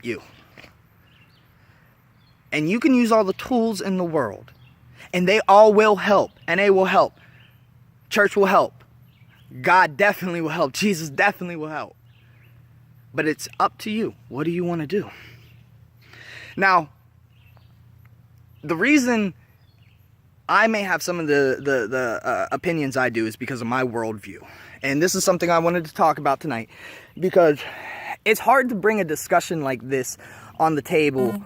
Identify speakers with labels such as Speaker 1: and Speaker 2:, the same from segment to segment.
Speaker 1: you. And you can use all the tools in the world, and they all will help. NA will help. Church will help. God definitely will help. Jesus definitely will help. But it's up to you. What do you want to do? Now, the reason I may have some of the opinions I do is because of my worldview. And this is something I wanted to talk about tonight, because it's hard to bring a discussion like this on the table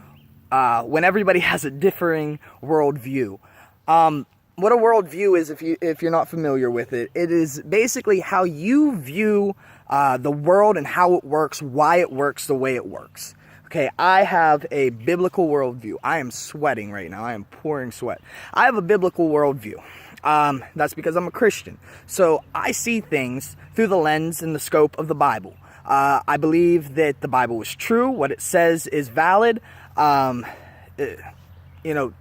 Speaker 1: when everybody has a differing worldview. What a worldview is, if you're not familiar with it, it is basically how you view the world and how it works, why it works the way it works. Okay, I have a biblical worldview. I am sweating right now. I am pouring sweat. I have a biblical worldview. That's because I'm a Christian. So I see things through the lens and the scope of the Bible. I believe that the Bible is true. What it says is valid.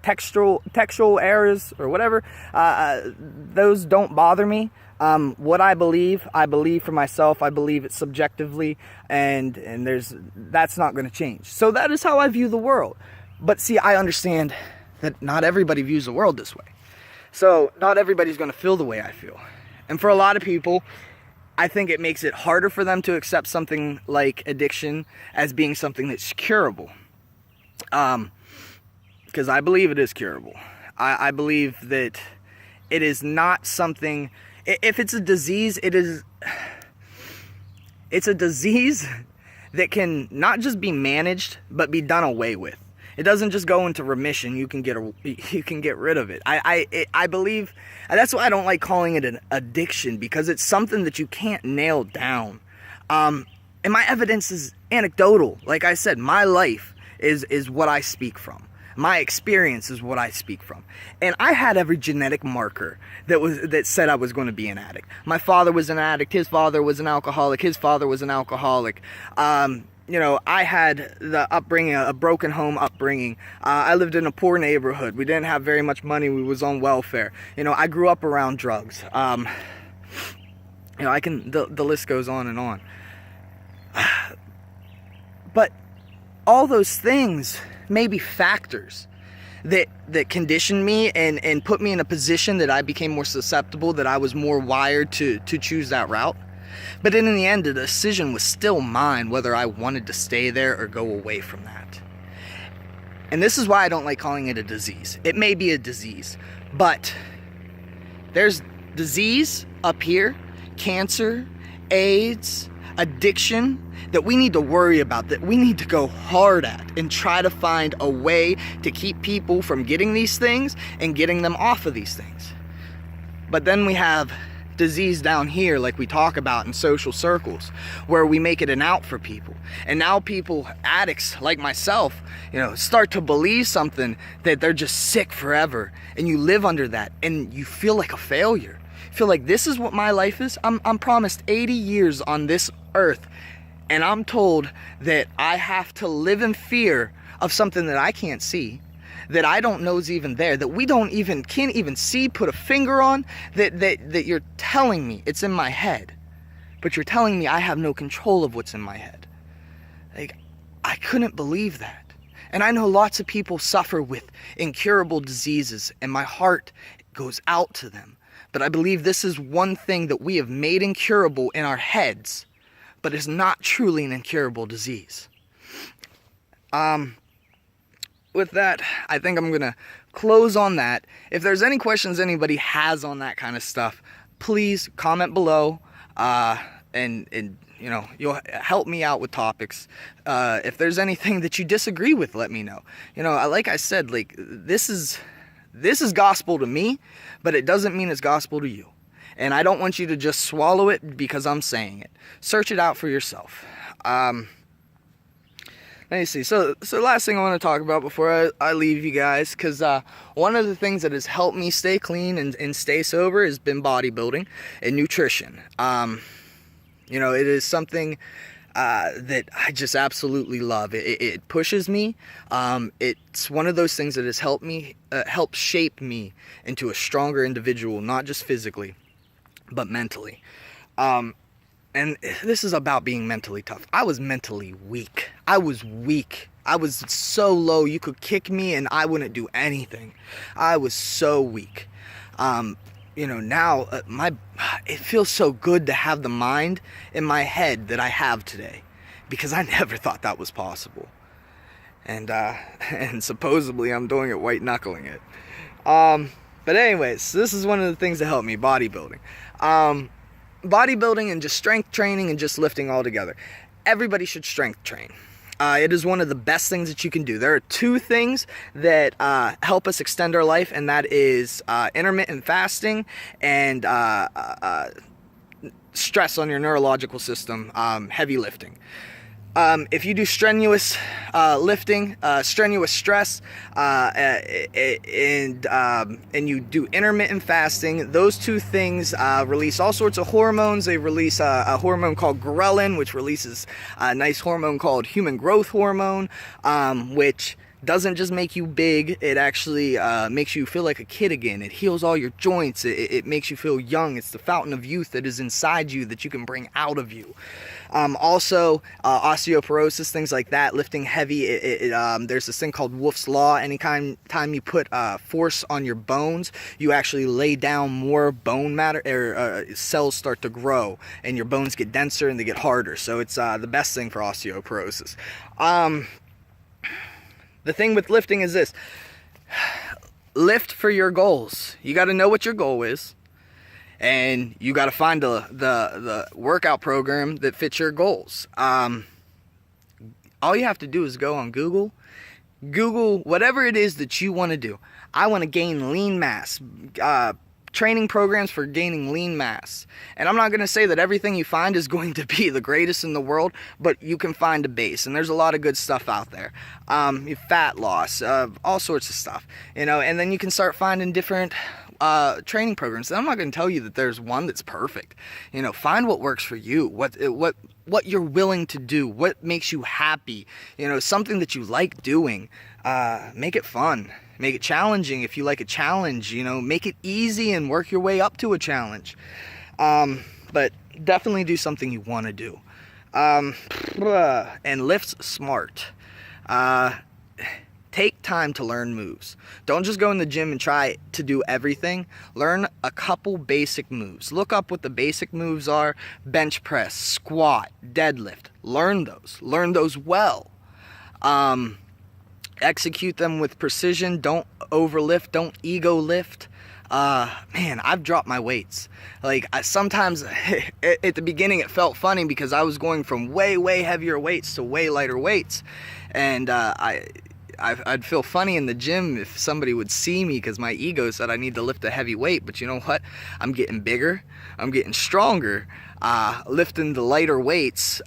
Speaker 1: Textual errors or whatever, those don't bother me. What I believe for myself. I believe it subjectively, and that's not going to change. So that is how I view the world. But see, I understand that not everybody views the world this way. So not everybody's going to feel the way I feel. And for a lot of people, I think it makes it harder for them to accept something like addiction as being something that's curable. Because I believe it is curable. I believe that it is not something. If it's a disease, it's a disease that can not just be managed, but be done away with. It doesn't just go into remission. You can get rid of it. I believe that's why I don't like calling it an addiction, because it's something that you can't nail down. And my evidence is anecdotal. Like I said, my life is what I speak from. My experience is what I speak from. And I had every genetic marker that said I was going to be an addict. My father was an addict. His father was an alcoholic. His father was an alcoholic. I had the upbringing, a broken home upbringing. I lived in a poor neighborhood. We didn't have very much money. We was on welfare. I grew up around drugs. The list goes on and on. But all those things may be factors that conditioned me and put me in a position that I became more susceptible, that I was more wired to choose that route. But in the end, the decision was still mine, whether I wanted to stay there or go away from that. And this is why I don't like calling it a disease. It may be a disease, but there's disease up here, cancer, AIDS, addiction, that we need to worry about, that we need to go hard at and try to find a way to keep people from getting these things and getting them off of these things. But then we have disease down here, like we talk about in social circles, where we make it an out for people. And now people, addicts like myself, start to believe something, that they're just sick forever, and you live under that and you feel like a failure. You feel like this is what my life is. I'm promised 80 years on this earth, and I'm told that I have to live in fear of something that I can't see, that I don't know is even there, that we can't even see, put a finger on, that you're telling me it's in my head, but you're telling me I have no control of what's in my head. Like, I couldn't believe that. And I know lots of people suffer with incurable diseases, and my heart goes out to them. But I believe this is one thing that we have made incurable in our heads, but is not truly an incurable disease. With that, I think I'm going to close on that. If there's any questions anybody has on that kind of stuff, please comment below, and you'll help me out with topics. If there's anything that you disagree with, let me know. Like I said, this is gospel to me, but it doesn't mean it's gospel to you. And I don't want you to just swallow it because I'm saying it. Search it out for yourself. Let me see. So last thing I want to talk about before I leave you guys, because one of the things that has helped me stay clean and stay sober has been bodybuilding and nutrition. It is something that I just absolutely love. It pushes me. It's one of those things that has helped shape me into a stronger individual, not just physically, but mentally. and this is about being mentally tough. I was mentally weak. I was weak. I was so low, you could kick me and I wouldn't do anything. I was so weak. Now it feels so good to have the mind in my head that I have today, because I never thought that was possible. And supposedly I'm doing it white knuckling it. But anyways, this is one of the things that helped me, bodybuilding. Bodybuilding and just strength training and just lifting all together. Everybody should strength train. It is one of the best things that you can do. There are two things that help us extend our life, and that is intermittent fasting and stress on your neurological system, heavy lifting. If you do strenuous lifting, strenuous stress, and you do intermittent fasting, those two things release all sorts of hormones. They release a hormone called ghrelin, which releases a nice hormone called human growth hormone, which doesn't just make you big, it actually makes you feel like a kid again. It heals all your joints. It makes you feel young. It's the fountain of youth that is inside you that you can bring out of you. Also, osteoporosis, things like that, lifting heavy. There's this thing called Wolff's Law. Anytime you put force on your bones, you actually lay down more bone matter, or cells start to grow, and your bones get denser and they get harder. So it's the best thing for osteoporosis. The thing with lifting is this: lift for your goals. You got to know what your goal is, and you got to find the workout program that fits your goals. All you have to do is go on Google whatever it is that you want to do. I want to gain lean mass. Training programs for gaining lean mass. And I'm not going to say that everything you find is going to be the greatest in the world, but you can find a base, and there's a lot of good stuff out there. Fat loss, all sorts of stuff, and then you can start finding different training programs. And I'm not going to tell you that there's one that's perfect. Find what works for you, what you're willing to do, what makes you happy, something that you like doing. Make it fun. Make it challenging if you like a challenge, make it easy and work your way up to a challenge. But definitely do something you want to do. And lift smart. Take time to learn moves. Don't just go in the gym and try to do everything. Learn a couple basic moves. Look up what the basic moves are. Bench press, squat, deadlift. Learn those. Learn those well. Execute them with precision. Don't overlift. Don't ego lift. Man, I've dropped my weights. Sometimes at the beginning it felt funny because I was going from way heavier weights to way lighter weights, and I'd feel funny in the gym if somebody would see me because my ego said I need to lift a heavy weight. But you know what? I'm getting bigger. I'm getting stronger. Lifting the lighter weights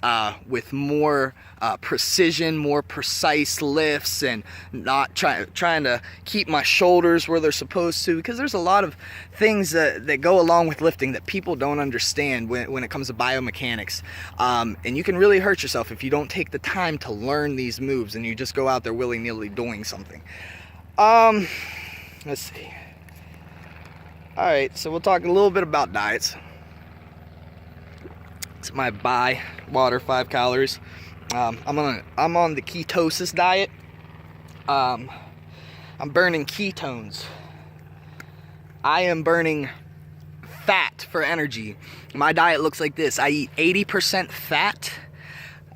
Speaker 1: with more precision, more precise lifts, and not trying to keep my shoulders where they're supposed to, because there's a lot of things that go along with lifting that people don't understand when it comes to biomechanics, and you can really hurt yourself if you don't take the time to learn these moves and you just go out there willy-nilly doing something. Let's see. Alright, so we'll talk a little bit about diets. It's my water, 5 calories. I'm on the ketosis diet. I'm burning ketones. I am burning fat for energy. My diet looks like this. I eat 80% fat,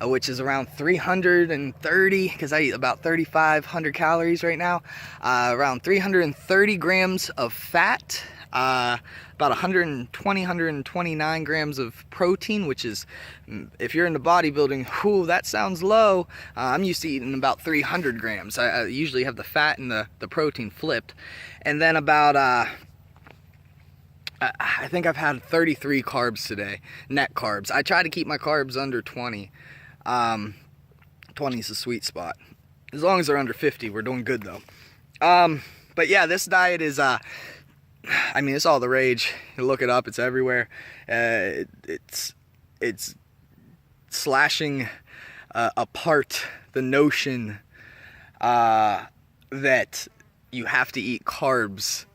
Speaker 1: which is around 330, because I eat about 3,500 calories right now. Around 330 grams of fat. About 129 grams of protein, which is, if you're into bodybuilding, that sounds low. I'm used to eating about 300 grams. I usually have the fat and the protein flipped. And then about, I think I've had 33 carbs today, net carbs. I try to keep my carbs under 20. 20 is the sweet spot. As long as they're under 50, we're doing good though. But yeah, this diet is, it's all the rage. You look it up, it's everywhere. It's slashing apart the notion that you have to eat carbs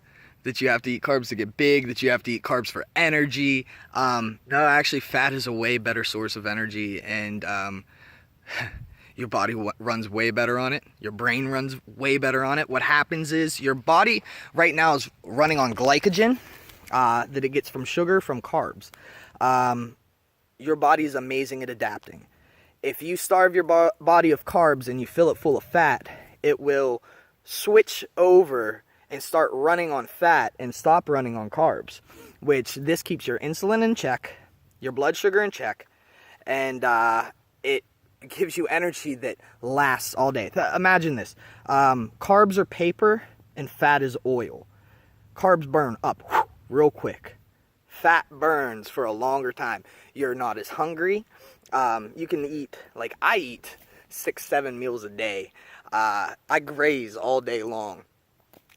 Speaker 1: that you have to eat carbs to get big, that you have to eat carbs for energy. No, actually, fat is a way better source of energy, and your body runs way better on it. Your brain runs way better on it. What happens is your body right now is running on glycogen that it gets from sugar, from carbs. Your body is amazing at adapting. If you starve your body of carbs and you fill it full of fat, it will switch over and start running on fat and stop running on carbs, which this keeps your insulin in check, your blood sugar in check, and it gives you energy that lasts all day. Imagine this. Carbs are paper and fat is oil. Carbs burn up real quick. Fat burns for a longer time. You're not as hungry. You can eat, like I eat 6-7 meals a day. I graze all day long.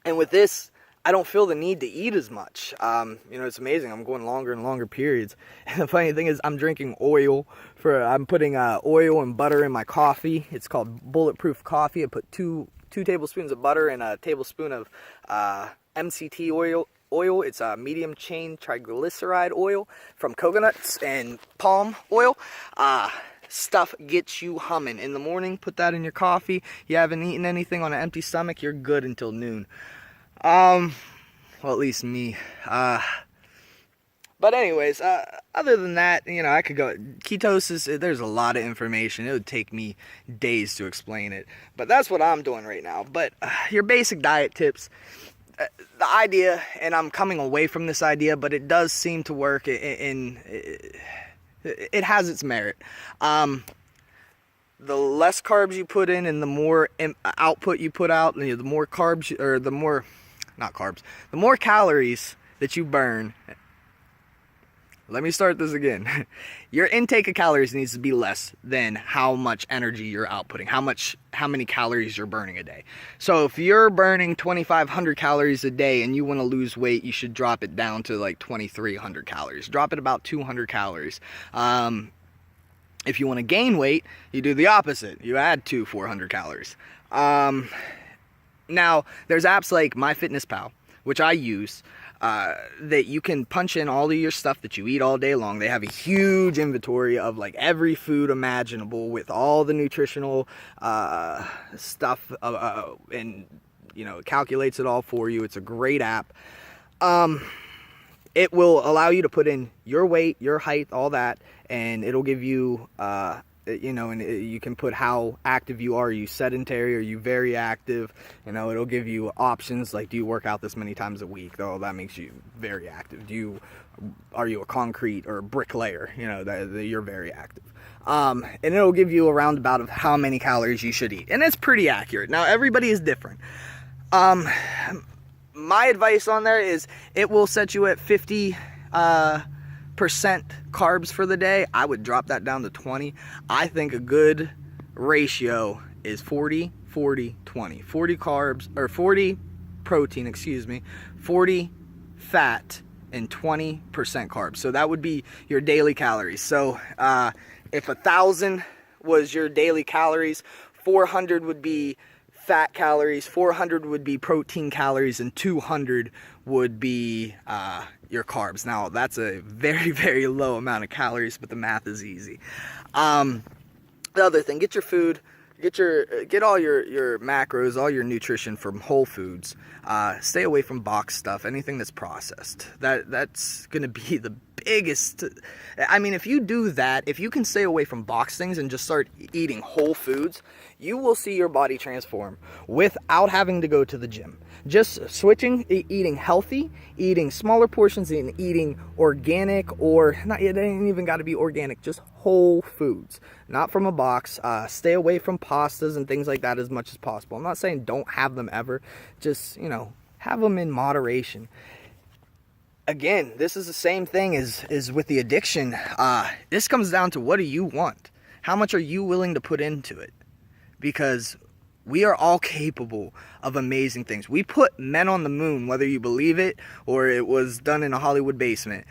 Speaker 1: And with this, I don't feel the need to eat as much. It's amazing. I'm going longer and longer periods. And the funny thing is I'm drinking oil. I'm putting oil and butter in my coffee. It's called Bulletproof Coffee. I put two tablespoons of butter and a tablespoon of MCT oil. It's a medium chain triglyceride oil from coconuts and palm oil. Stuff gets you humming. In the morning, put that in your coffee. You haven't eaten anything on an empty stomach, you're good until noon. Well, at least me. But anyways, other than that, I could go. Ketosis, there's a lot of information. It would take me days to explain it. But that's what I'm doing right now. But your basic diet tips. The idea, and I'm coming away from this idea, but it does seem to work, it has its merit. The less carbs you put in and the more output you put out, the more carbs, or the more calories that you burn. Let me start this again. Your intake of calories needs to be less than how much energy you're outputting, how many calories you're burning a day. So if you're burning 2,500 calories a day and you want to lose weight, you should drop it down to like 2,300 calories. Drop it about 200 calories. If you want to gain weight, you do the opposite. You add 400 calories. Now, there's apps like MyFitnessPal, which I use, that you can punch in all of your stuff that you eat all day long. They have a huge inventory of like every food imaginable with all the nutritional stuff, and it calculates it all for you. It's a great app. It will allow you to put in your weight, your height, all that, and it'll give you and you can put how active you are. Are you sedentary? Are you very active? It'll give you options like, do you work out this many times a week? Oh, that makes you very active. Are you a concrete or a bricklayer? You're very active. And it'll give you a roundabout of how many calories you should eat. And it's pretty accurate. Now, everybody is different. My advice on there is it will set you at 50% carbs for the day. I would drop that down to 20. I think a good ratio is 40, 40, 20. 40 carbs, or 40 protein, 40 fat, and 20% carbs. So that would be your daily calories. So if 1,000 was your daily calories, 400 would be fat calories, 400 would be protein calories, and 200 would be your carbs. Now, that's a very, very low amount of calories, but the math is easy. The other thing, get your food, get all your macros, all your nutrition from whole foods. Stay away from boxed stuff, anything that's processed. That's going to be the biggest. If you do that, if you can stay away from boxed things and just start eating whole foods, you will see your body transform without having to go to the gym. Just switching, eating healthy, eating smaller portions, and eating organic, or not, it ain't even got to be organic, just whole foods, not from a box. Stay away from pastas and things like that as much as possible. I'm not saying don't have them ever, just, have them in moderation. Again, this is the same thing as with the addiction. This comes down to, what do you want? How much are you willing to put into it? Because we are all capable of amazing things. We put men on the moon, whether you believe it or it was done in a Hollywood basement.